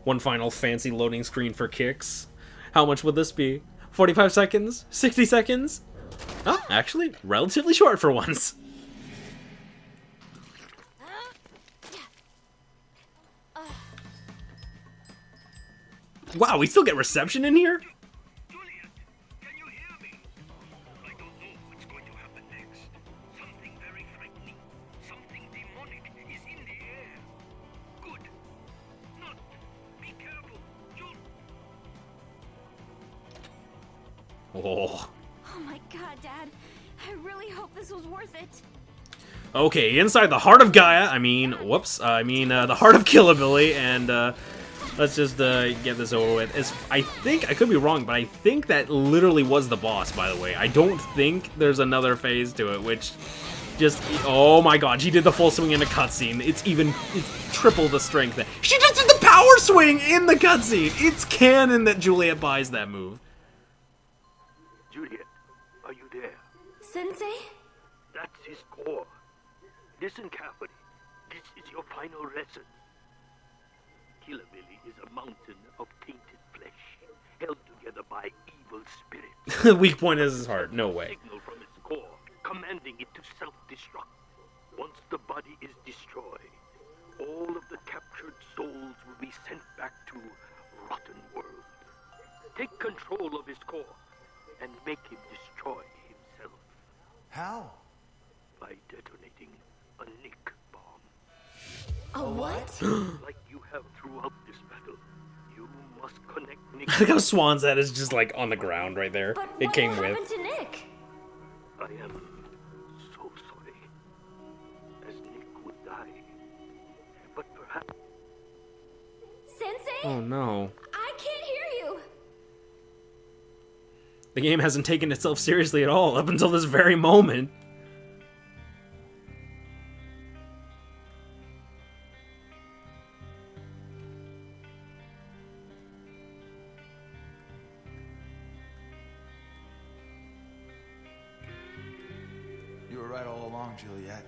One final fancy loading screen for kicks. How much would this be? 45 seconds? 60 seconds? Oh, actually, relatively short for once. Wow, we still get reception in here? Juliet, can you hear me? I don't know what's going to happen next. Something very frightening, something demonic is in the air. Good. Not. Be careful. Jul. Oh. Oh my god, Dad. I really hope this was worth it. Okay, inside the heart of Gaia, the heart of Killabilly, and, let's just, get this over with. I think, I could be wrong, but I think that literally was the boss, by the way. I don't think there's another phase to it, which just, oh my god, she did the full swing in a cutscene. It's triple the strength. She just did the power swing in the cutscene! It's canon that Juliet buys that move. Juliet, are you there? Sensei? That's his core. Listen carefully. This is your final lesson. Killabilly is a mountain of tainted flesh, held together by evil spirits. The weak point is his heart. No way. Signal from its core, commanding it to self-destruct. Once the body is destroyed, all of the captured souls will be sent back to Rotten World. Take control of his core and make him destroy himself. How? By detonating a Nick bomb. A what? Like you have throughout this battle, you must connect Nick. I like how Swan's head is just like on the ground right there. But It what came will with. happen to Nick? I am so sorry, as Nick would die. But perhaps Sensei? Oh no. I can't hear you. The game hasn't taken itself seriously at all up until this very moment. You were right all along, Juliet.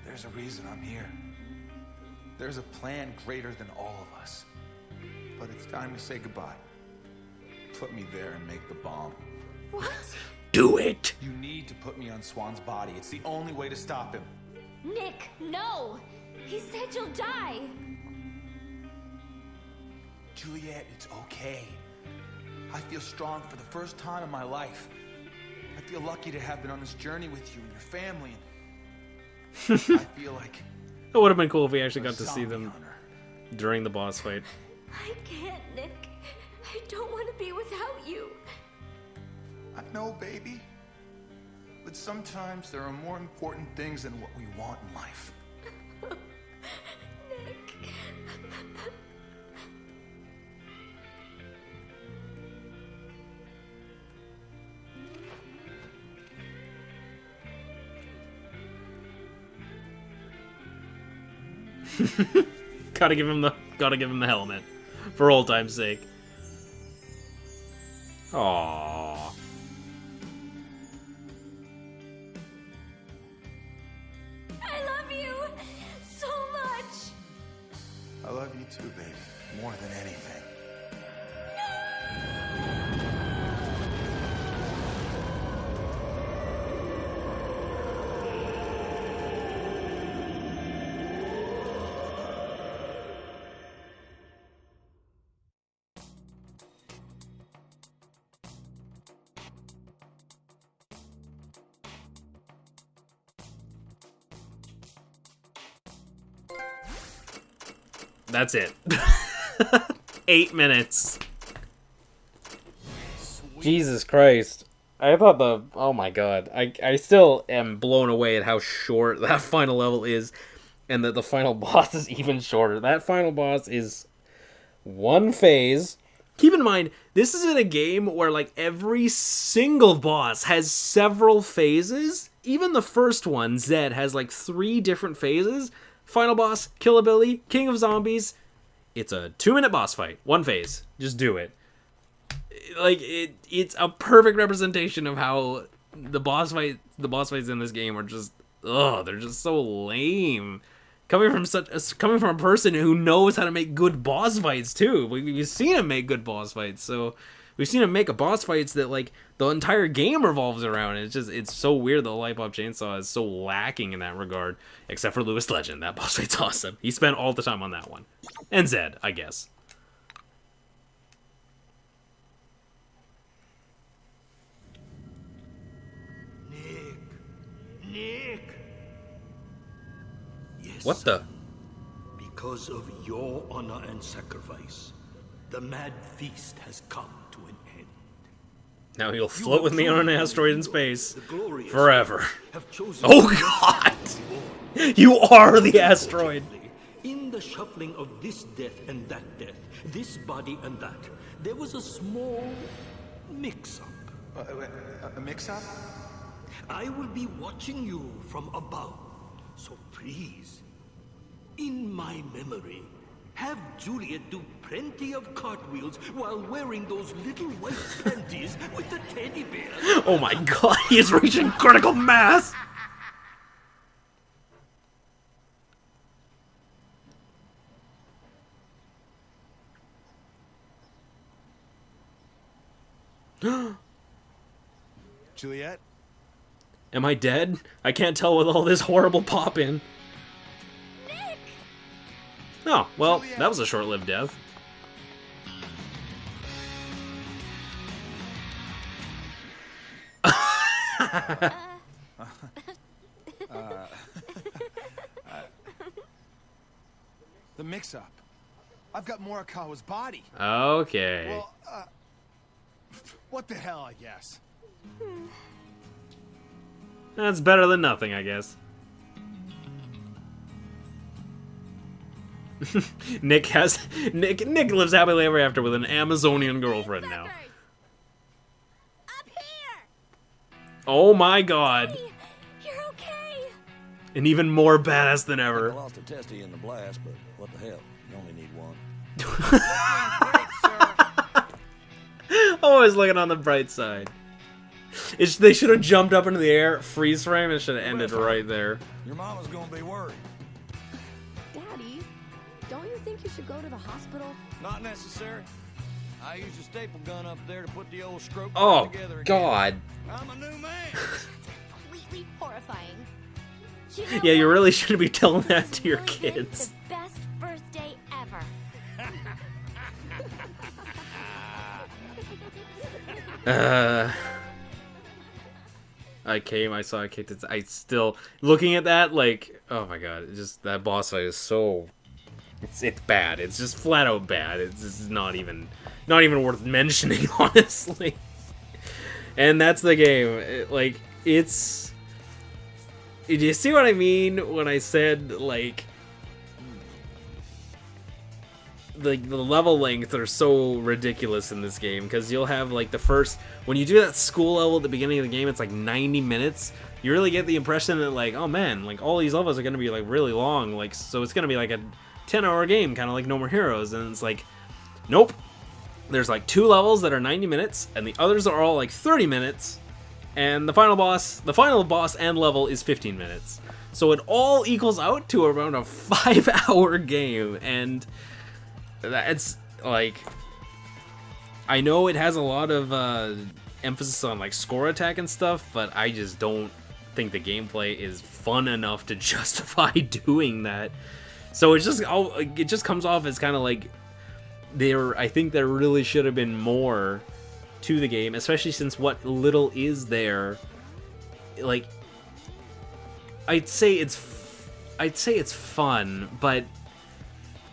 There's a reason I'm here. There's a plan greater than all of us. But it's time to say goodbye. Put me there and make the bomb. What? Do it! You need to put me on Swan's body. It's the only way to stop him. Nick, no! He said you'll die. Juliet, it's okay. I feel strong for the first time in my life. I feel lucky to have been on this journey with you and your family. I feel like It would have been cool if we actually a got to see zombie them hunter. during the boss fight. I can't, Nick. I don't want to be without you. I know, baby. But sometimes there are more important things than what we want in life. Nick. Gotta give him the helmet. For old time's sake. Aww. I love you so much. I love you too, baby. More than anything. That's it. 8 minutes. Jesus Christ. I thought oh my god. I still am blown away at how short that final level is, and that the final boss is even shorter. That final boss is one phase. Keep in mind, this is in a game where like every single boss has several phases. Even the first one, Zed, has like 3 different phases. Final boss, Killabilly, King of Zombies. It's a 2-minute boss fight. One phase. Just do it. Like, it's a perfect representation of how the boss fights in this game are just, they're just so lame. coming from a person who knows how to make good boss fights too. We've seen him make good boss fights, so we've seen him make a boss fights that like the entire game revolves around. It's so weird that Lollipop Chainsaw is so lacking in that regard, except for Lewis Legend. That boss fight's awesome. He spent all the time on that one, and Zed, I guess. Nick! Yes. What the? Because of your honor and sacrifice, the mad feast has come to an end. Now you'll float with me on an asteroid in space glorious forever. Have chosen Oh God! You are the asteroid! In the shuffling of this death and that death, this body and that, there was a small mix-up. A mix-up? I will be watching you from above, so please, in my memory, have Juliet do plenty of cartwheels while wearing those little white panties with the teddy bear. Oh my God, he is reaching critical mass! Juliet? Am I dead? I can't tell with all this horrible popping. Nick! Oh, well, that was a short-lived death. The mix-up. I've got Morikawa's body. Okay. Well, what the hell, I guess. That's better than nothing, I guess. Nick lives happily ever after with an Amazonian girlfriend now. Up here! Oh my God. Hey, you're okay. And even more badass than I ever. lost a testy in the blast, but what the hell? You only need one. Always looking on the bright side. They should have jumped up into the air, freeze frame, and should have ended right there. Your mama's gonna be worried. Daddy, don't you think you should go to the hospital? Not necessary. I used a staple gun up there to put the old stroke Oh, together again. God. I'm a new man. Completely horrifying. You know Yeah, you what? really shouldn't be telling that This to your really is kids. The best birthday ever. I saw, I kicked it. I still, looking at that, like, oh my God, that boss fight is so, it's bad. It's just flat out bad. It's just not even worth mentioning, honestly. And that's the game. Do you see what I mean when I said, like, the level length are so ridiculous in this game? Because you'll have, like, when you do that school level at the beginning of the game, it's like 90 minutes. You really get the impression that, like, oh man, like, all these levels are going to be, like, really long. Like, so it's going to be like a 10-hour game, kind of like No More Heroes. And it's like, nope. There's, like, 2 levels that are 90 minutes, and the others are all, like, 30 minutes. And the final boss and level is 15 minutes. So it all equals out to around a 5-hour game. And that's, like, I know it has a lot of emphasis on, like, score attack and stuff, but I just don't think the gameplay is fun enough to justify doing that. So it just comes off as kind of like I think there really should have been more to the game, especially since what little is there, like, I'd say it's fun, but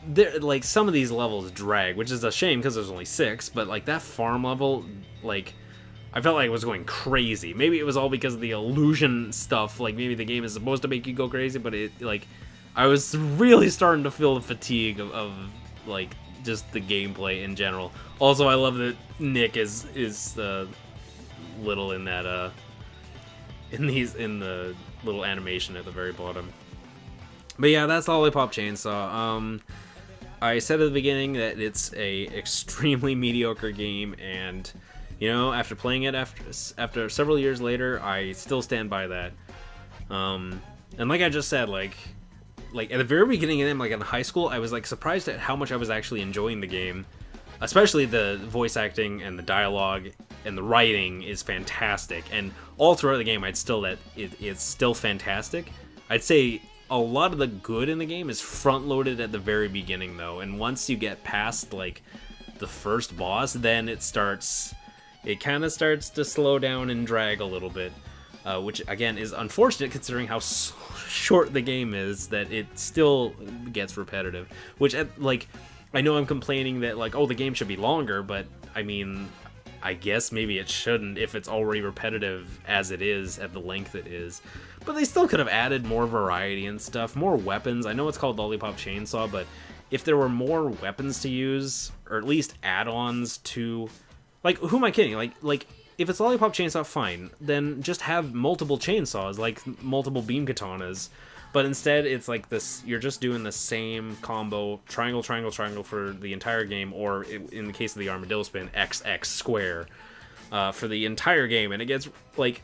there, like, some of these levels drag, which is a shame because there's only 6. But like that farm level, like, I felt like it was going crazy. Maybe it was all because of the illusion stuff. Like, maybe the game is supposed to make you go crazy, but it, like, I was really starting to feel the fatigue of like just the gameplay in general. Also, I love that Nick is little in that in the little animation at the very bottom. But yeah, that's Lollipop Chainsaw. I said at the beginning that it's a extremely mediocre game, and you know, after playing it after several years later, I still stand by that. And like I just said, like like at the very beginning of them, like in high school, I was like surprised at how much I was actually enjoying the game. Especially the voice acting and the dialogue and the writing is fantastic. And all throughout the game, I'd still that it's still fantastic. I'd say a lot of the good in the game is front loaded at the very beginning though, and once you get past like the first boss, then it kind of starts to slow down and drag a little bit, which again is unfortunate considering how short the game is, that it still gets repetitive, which like I know I'm complaining that like, oh, the game should be longer, but I mean, I guess maybe it shouldn't if it's already repetitive as it is at the length it is. But they still could have added more variety and stuff, more weapons. I know it's called Lollipop Chainsaw, but if there were more weapons to use, or at least add-ons to, like, who am I kidding? Like if it's Lollipop Chainsaw, fine, then just have multiple chainsaws, like multiple beam katanas. But instead, it's like this, you're just doing the same combo, triangle, triangle, triangle for the entire game, or in the case of the armadillo spin, XX square for the entire game. And it gets, like,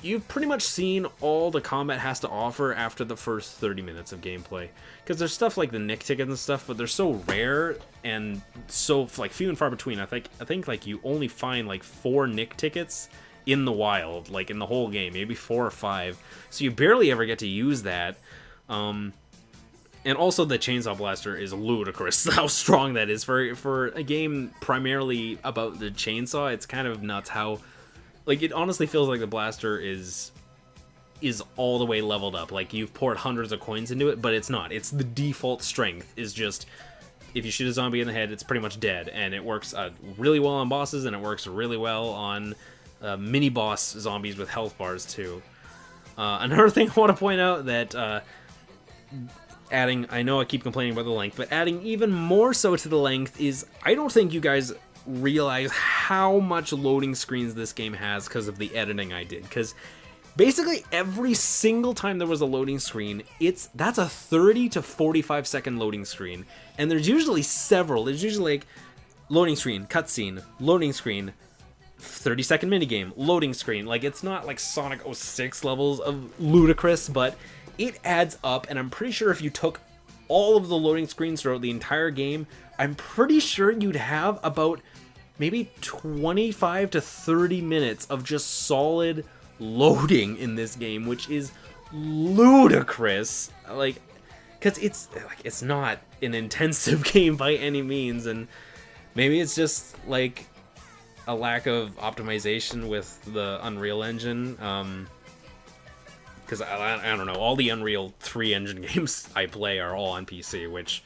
you've pretty much seen all the combat has to offer after the first 30 minutes of gameplay. Because there's stuff like the Nick tickets and stuff, but they're so rare and so, like, few and far between. I think like, you only find, like, 4 Nick tickets in the wild, like in the whole game, maybe 4 or 5, so you barely ever get to use that. And also the chainsaw blaster is ludicrous how strong that is for a game primarily about the chainsaw. It's kind of nuts how, like, it honestly feels like the blaster is all the way leveled up, like you've poured hundreds of coins into it, but it's not. It's the default strength is just, if you shoot a zombie in the head, it's pretty much dead, and it works really well on bosses, and it works really well on mini boss zombies with health bars too. Another thing I want to point out that adding, I know I keep complaining about the length, but adding even more so to the length is, I don't think you guys realize how much loading screens this game has because of the editing I did. Because basically every single time there was a loading screen, that's a 30 to 45 second loading screen, and there's usually several. There's usually like loading screen, cutscene, loading screen, 30-second minigame, loading screen. Like, it's not like Sonic 06 levels of ludicrous, but it adds up, and I'm pretty sure if you took all of the loading screens throughout the entire game, I'm pretty sure you'd have about maybe 25 to 30 minutes of just solid loading in this game, which is ludicrous. Like, because it's not an intensive game by any means, and maybe it's just like a lack of optimization with the Unreal Engine, because I don't know, all the Unreal 3 engine games I play are all on PC, which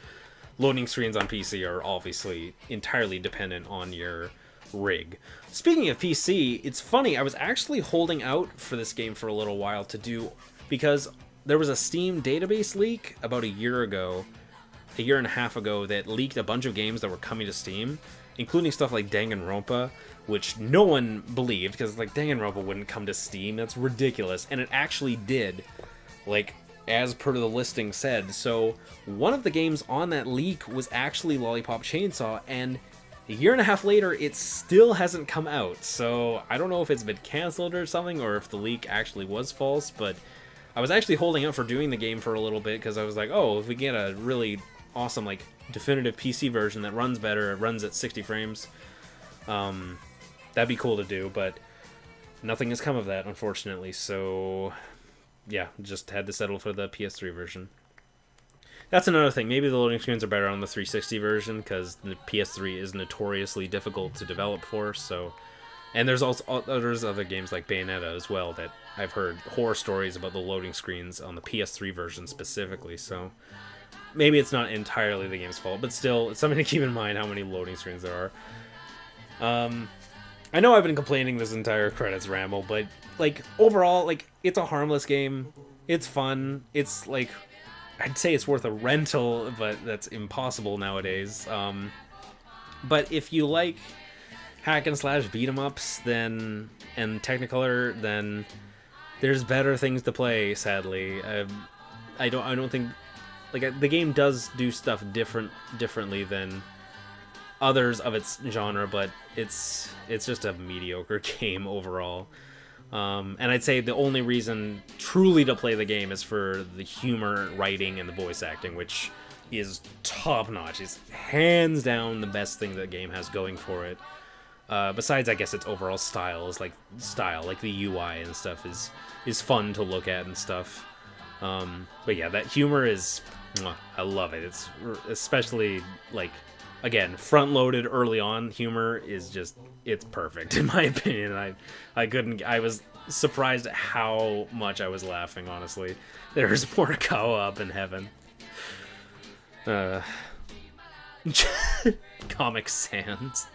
loading screens on PC are obviously entirely dependent on your rig. Speaking of PC, it's funny, I was actually holding out for this game for a little while to do, because there was a Steam database leak about a year and a half ago, that leaked a bunch of games that were coming to Steam, including stuff like Danganronpa, which no one believed, because like Danganronpa wouldn't come to Steam. That's ridiculous. And it actually did, like, as per the listing said. So one of the games on that leak was actually Lollipop Chainsaw, and a year and a half later, it still hasn't come out. So I don't know if it's been canceled or something, or if the leak actually was false, but I was actually holding out for doing the game for a little bit, because I was like, oh, if we get a really awesome, like, definitive PC version that runs better, it runs at 60 frames, that'd be cool to do, but nothing has come of that, unfortunately, so yeah, just had to settle for the PS3 version. That's another thing, maybe the loading screens are better on the 360 version, because the PS3 is notoriously difficult to develop for, so... And there's other games like Bayonetta as well that I've heard horror stories about the loading screens on the PS3 version specifically, so... Maybe it's not entirely the game's fault, but still, it's something to keep in mind how many loading screens there are. I know I've been complaining this entire credits ramble, but, like, overall, like, it's a harmless game. It's fun. It's, like, I'd say it's worth a rental, but that's impossible nowadays. But if you like hack and slash beat 'em ups, and Technicolor, then there's better things to play, sadly. I don't think... Like, the game does do stuff differently than others of its genre, but it's just a mediocre game overall. And I'd say the only reason truly to play the game is for the humor, writing, and the voice acting, which is top notch. It's hands down the best thing the game has going for it. Besides, I guess its overall style, like the UI and stuff is fun to look at and stuff. But yeah, that humor is, I love it. It's especially like, again, front-loaded early on humor is just, it's perfect in my opinion. I was surprised at how much I was laughing, honestly. There's Morikawa up in heaven. Comic Sans.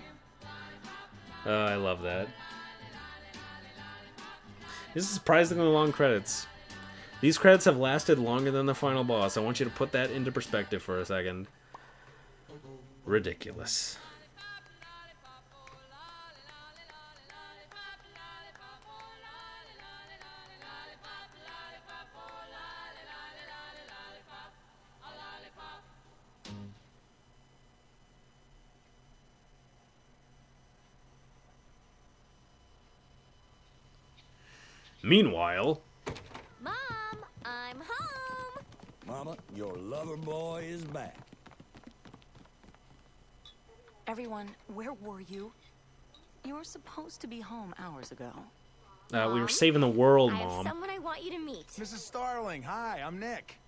I love that. This is surprisingly long credits. These credits have lasted longer than the final boss. I want you to put that into perspective for a second. Ridiculous. Meanwhile... Mom, I'm home. Mama, your lover boy is back. Everyone, where were you? You were supposed to be home hours ago. we were saving the world, I have Mom. someone I want you to meet. Mrs. Starling, hi, I'm Nick.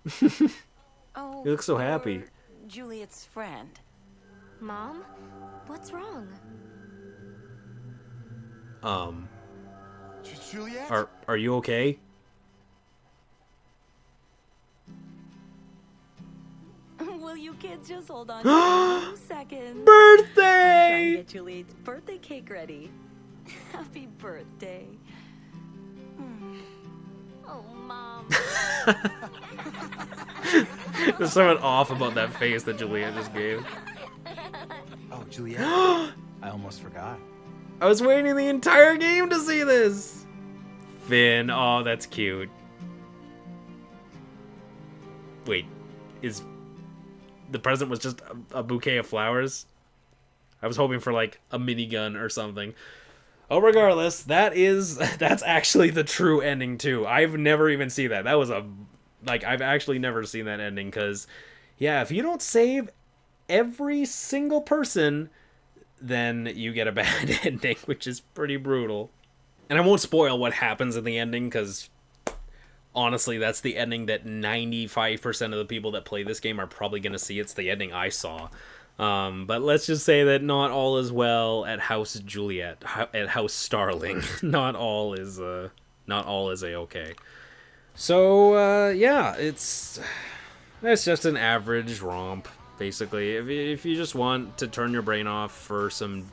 Oh, You look so happy. you're Juliet's friend. Mom, what's wrong? Juliet? Are you okay? Will you kids just hold on for 2 seconds? I'm trying to Birthday! get Juliet's birthday cake ready. Happy birthday. Oh, Mom. There's something off about that face that Juliet just gave. Oh, Juliet. I almost forgot. I was waiting the entire game to see this. Finn, oh, that's cute. Wait, is the present was just a bouquet of flowers? I was hoping for like a minigun or something. Oh, regardless, that's actually the true ending too. I've never even seen that. That was I've actually never seen that ending, because yeah, if you don't save every single person, then you get a bad ending, which is pretty brutal. And I won't spoil what happens in the ending, because honestly, that's the ending that 95% of the people that play this game are probably going to see. It's the ending I saw. But let's just say that not all is well at House Juliet, at House Starling. Not all is a-okay. So, yeah, it's just an average romp, basically. If you just want to turn your brain off for some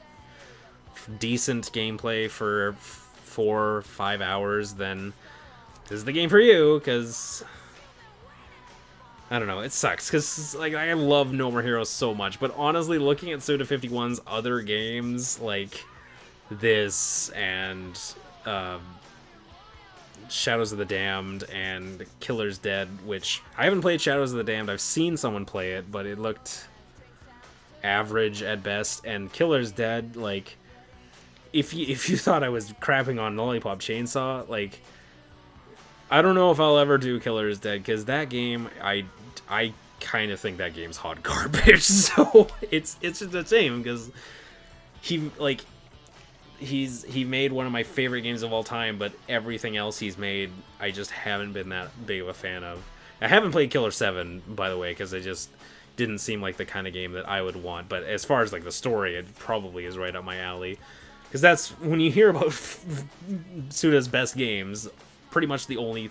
decent gameplay for 4 or 5 hours, then this is the game for you, because I don't know, it sucks, because like I love No More Heroes so much, but honestly, looking at Suda51's other games like this and Shadows of the Damned and Killer's Dead, which I haven't played Shadows of the Damned, I've seen someone play it, but it looked average at best. And Killer's Dead, like, if you thought I was crapping on Lollipop Chainsaw, like, I don't know if I'll ever do Killer's Dead, because that game, I kind of think that game's hot garbage. So it's just a shame, because he made one of my favorite games of all time, but everything else he's made, I just haven't been that big of a fan of. I haven't played Killer 7, by the way, because it just didn't seem like the kind of game that I would want. But as far as like the story, it probably is right up my alley, because that's when you hear about Suda's best games, pretty much the only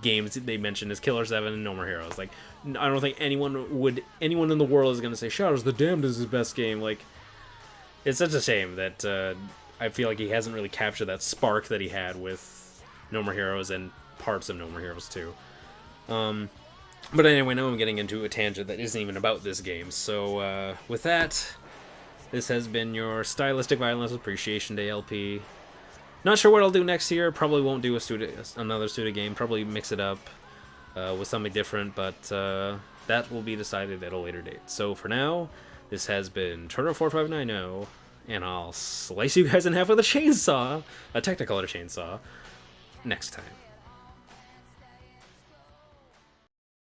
games they mention is Killer 7 and No More Heroes. Like, I don't think anyone in the world is going to say Shadows of the Damned is his best game. Like, it's such a shame that I feel like he hasn't really captured that spark that he had with No More Heroes and parts of No More Heroes 2. But anyway, now I'm getting into a tangent that isn't even about this game. So with that, this has been your Stylistic Violence Appreciation Day LP. Not sure what I'll do next year. Probably won't do another Suda game. Probably mix it up with something different, but that will be decided at a later date. So for now, this has been Turtle4590, and I'll slice you guys in half with a chainsaw, a Technicolor chainsaw, next time.